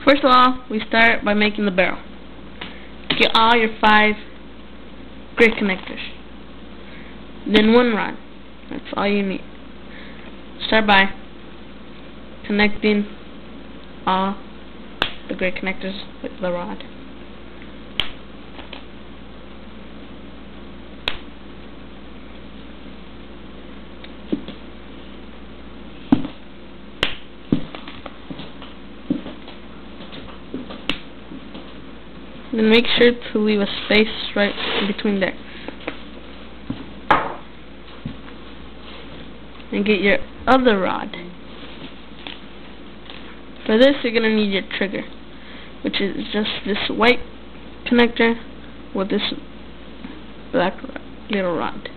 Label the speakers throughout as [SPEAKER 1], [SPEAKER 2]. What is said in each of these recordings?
[SPEAKER 1] First of all, we start by making the barrel. Get all your 5 grid connectors. Then 1 rod. That's all you need. Start by connecting all the grid connectors with the rod. Then make sure to leave a space right in between there. And get your other rod. For this, you're going to need your trigger, which is just this white connector with this black little rod.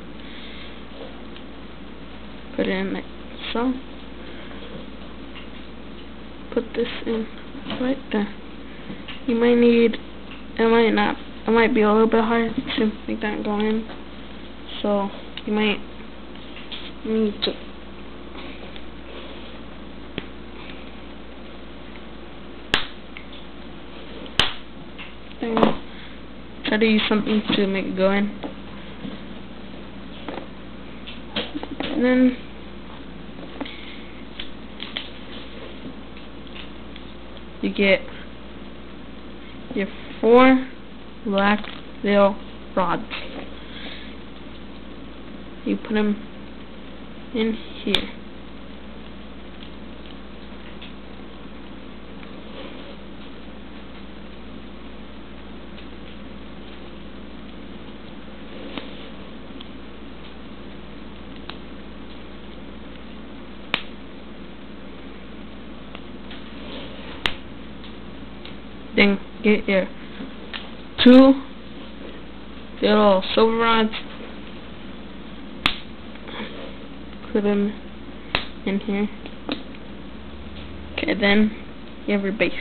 [SPEAKER 1] Put it in like so. Put this in right there. You might need, it might be a little bit hard to make that go in, so you might need to try to use something to make it go in. And then you get your 4 black little rods. You put them in here. Then get your 2 little silver rods, put them in here. Okay, then you have your base.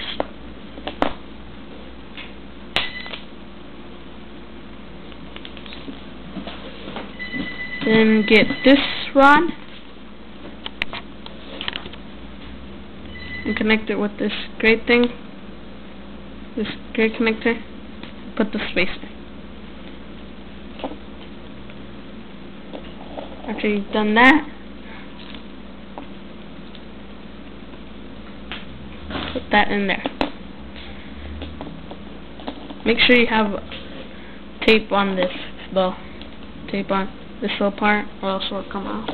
[SPEAKER 1] Then get this rod and connect it with this gray thing. This gray connector, put the spacer. After you've done that, put that in there. Make sure you have tape on this, though. Tape on this little part, or else it'll come out.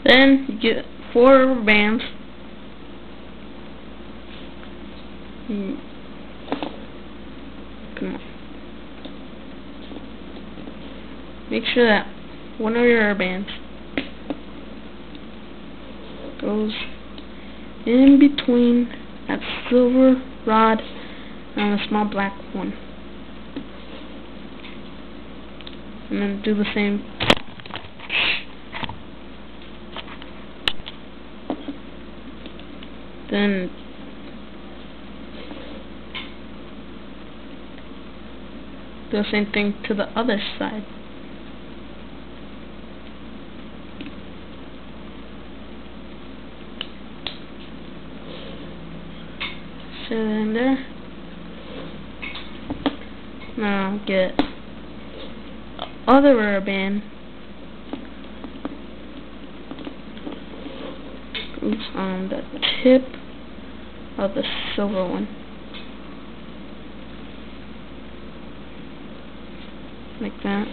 [SPEAKER 1] Then you get 4 rubber bands. Come on. Make sure that one of your rubber bands goes in between that silver rod and the small black one. And then do the same. Then do the same thing to the other side. Set it in there. Now get other rubber band. Goes on the tip of the silver one, like that.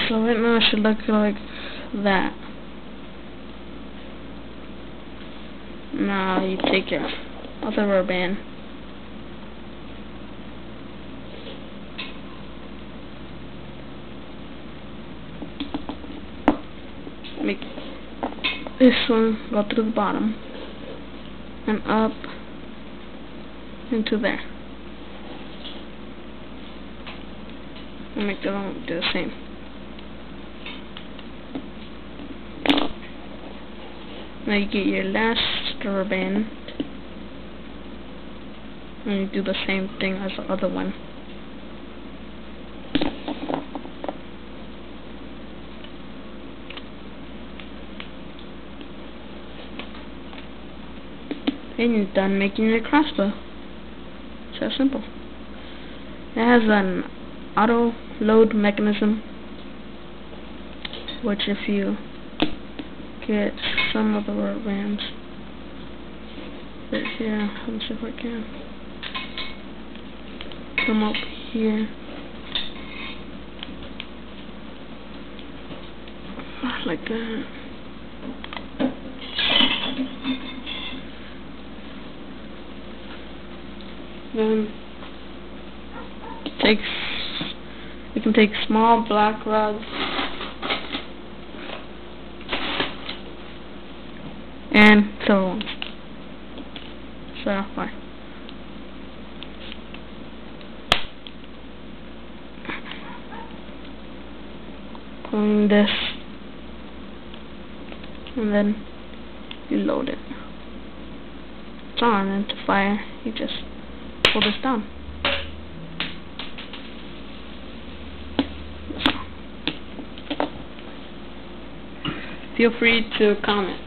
[SPEAKER 1] So right now it should look like that. Now you take your other rubber band, make this one go through the bottom and up into there, and make the other one do the same. Now you get your last rubber band and you do the same thing as the other one. And you're done making your crossbow. It's that simple. It has an auto load mechanism, which if you get some of the rubber bands right here, let me see if I can come up here, like that. Then you can take small black rods and silver ones. Start off by pulling this, and then you load it. It's on, and to fire, you just pull this down. Feel free to comment.